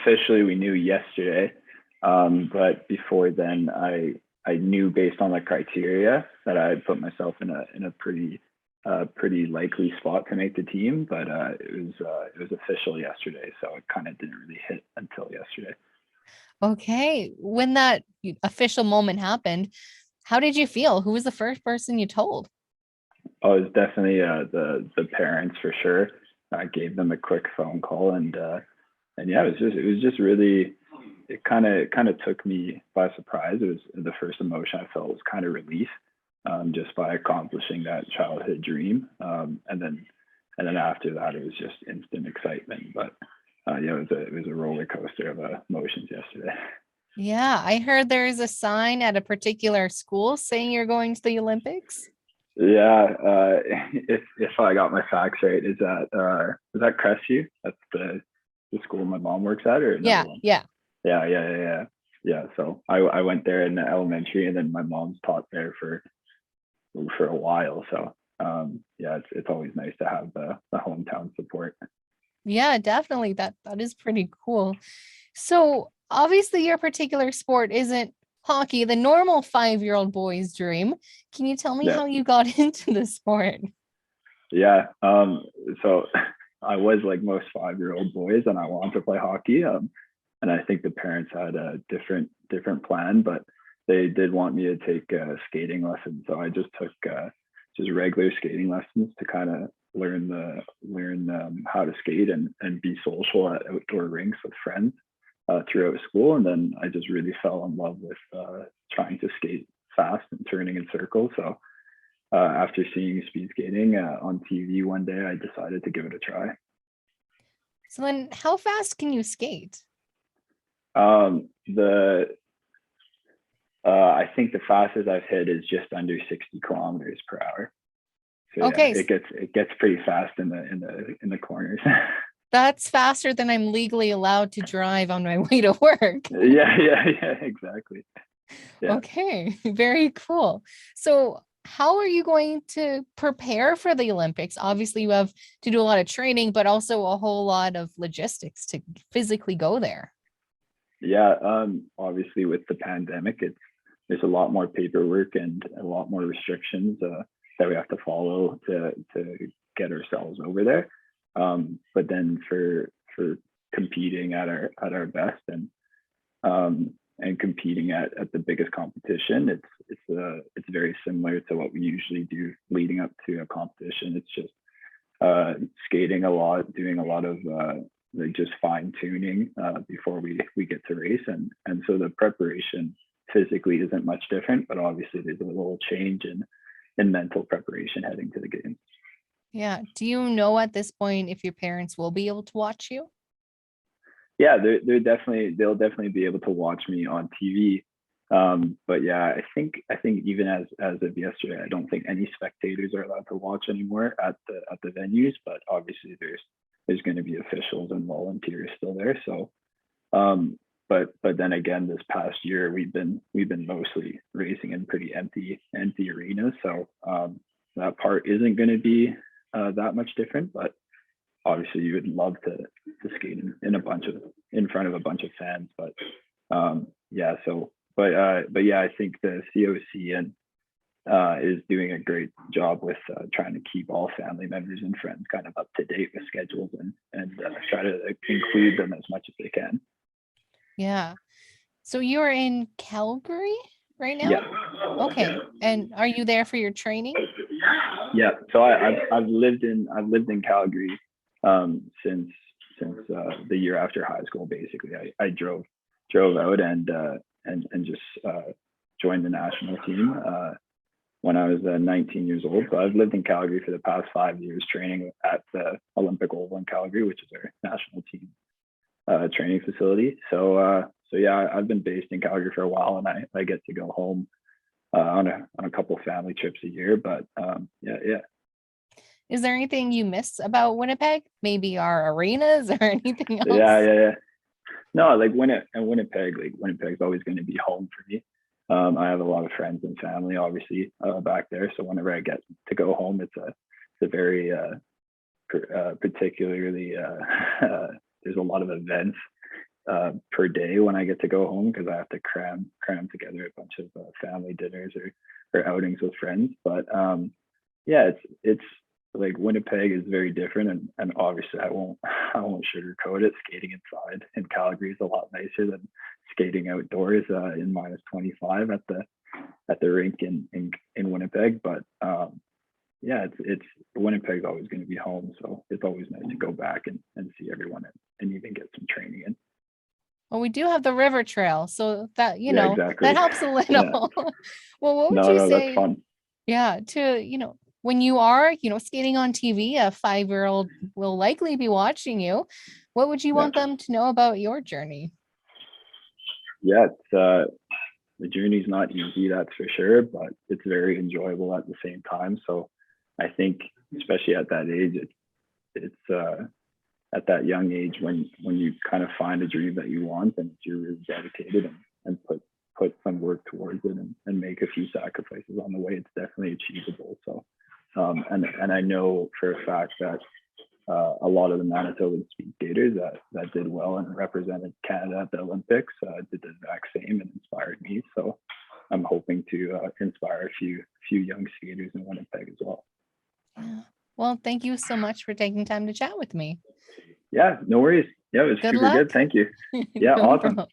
officially we knew yesterday, but before then, I knew based on the criteria that I had put myself in a pretty likely spot to make the team. But it was official yesterday, so it kind of didn't really hit until yesterday. Okay. When that official moment happened, how did you feel? Who was the first person you told? Oh, it was definitely the parents for sure. I gave them a quick phone call, and yeah, it was just really, it kind of took me by surprise. It was the first emotion I felt was kind of relief, just by accomplishing that childhood dream. And then after that, it was just instant excitement. But yeah, it was a roller coaster of emotions yesterday. Yeah, I heard there's a sign at a particular school saying you're going to the Olympics. Yeah, if I got my facts right, is that Crestview? That's the school my mom works at, or another Yeah, one? yeah. Yeah. Yeah, so I went there in elementary, and then my mom's taught there for a while. So yeah, it's always nice to have the hometown support. Yeah, definitely. That is pretty cool. So obviously your particular sport isn't hockey, the normal 5-year-old boy's dream. Can you tell me Yeah, how you got into the sport? yeah. So I was like most 5-year-old boys, and I wanted to play hockey. And I think the parents had a different plan, but they did want me to take skating lessons. So I just took just regular skating lessons to kind of learn how to skate and be social at outdoor rinks with friends throughout school. And then I just really fell in love with trying to skate fast and turning in circles. So after seeing speed skating on TV one day, I decided to give it a try. So then how fast can you skate? The I think the fastest I've hit is just under 60 kilometers per hour. So yeah, Okay, it gets pretty fast in the corners. that's faster than I'm legally allowed to drive on my way to work. Yeah, exactly. Yeah. Okay, very cool. So, how are you going to prepare for the Olympics? Obviously, you have to do a lot of training, but also a whole lot of logistics to physically go there. Yeah, obviously with the pandemic, there's a lot more paperwork and a lot more restrictions that we have to follow to get ourselves over there. But then for competing at our best and competing at the biggest competition, it's very similar to what we usually do leading up to a competition. It's just skating a lot, doing a lot of like just fine tuning before we get to race, and so the preparation physically isn't much different, but obviously there's a little change in mental preparation heading to the game. Yeah. Do you know at this point if your parents will be able to watch you? Yeah, they'll definitely be able to watch me on TV. But yeah, I think even as of yesterday, I don't think any spectators are allowed to watch anymore at the venues. But obviously, there's going to be officials and volunteers still there. So, but then again, this past year we've been mostly racing in pretty empty arenas. So that part isn't going to be that much different. But obviously, you would love to skate in front of a bunch of fans. But yeah, so but yeah, I think the COC is doing a great job with trying to keep all family members and friends kind of up to date with schedules and try to include them as much as they can. Yeah. So you're in Calgary right Yeah, now? Okay. And are you there for your training? yeah. So I've lived in Calgary since the year after high school. Basically, I drove out and just joined the national team when I was 19 years old. So I've lived in Calgary for the past 5 years, training at the Olympic Oval in Calgary, which is our national team training facility. So yeah, I've been based in Calgary for a while, and I get to go home on a couple family trips a year. But yeah. Is there anything you miss about Winnipeg? Maybe our arenas or anything Yeah, else? yeah, yeah. No, like Winnipeg, like Winnipeg's always going to be home for me. I have a lot of friends and family, obviously, back there. So whenever I get to go home, it's a very particularly there's a lot of events per day when I get to go home, because I have to cram together a bunch of family dinners or outings with friends. But yeah, it's like Winnipeg is very different, and obviously I won't sugarcoat it. Skating inside in Calgary is a lot nicer than skating outdoors in -25 at the rink in Winnipeg. But yeah, it's Winnipeg's always going to be home, so it's always nice to go back and see everyone and even get some training in. Well, we do have the river trail, so that, Yeah, exactly. that helps a Yeah. little. Well, what would No, you no, that's say? fun. Yeah, when you are, skating on TV, a 5-year-old will likely be watching you. What would you Yeah, want them to know about your journey? yeah. The journey's not easy, that's for sure, but it's very enjoyable at the same time. So I think, especially at that age, it's at that young age when you kind of find a dream that you want, and you're really dedicated and put some work towards it, and make a few sacrifices on the way, it's definitely achievable. So and I know for a fact that a lot of the Manitoban speed skaters that did well and represented Canada at the Olympics did the exact same and inspired me. So I'm hoping to inspire a few young skaters in Winnipeg as well. Yeah. Well, thank you so much for taking time to chat with me. Yeah, no worries. Yeah, it was Good super good. luck. Thank you. Yeah, No awesome. problem.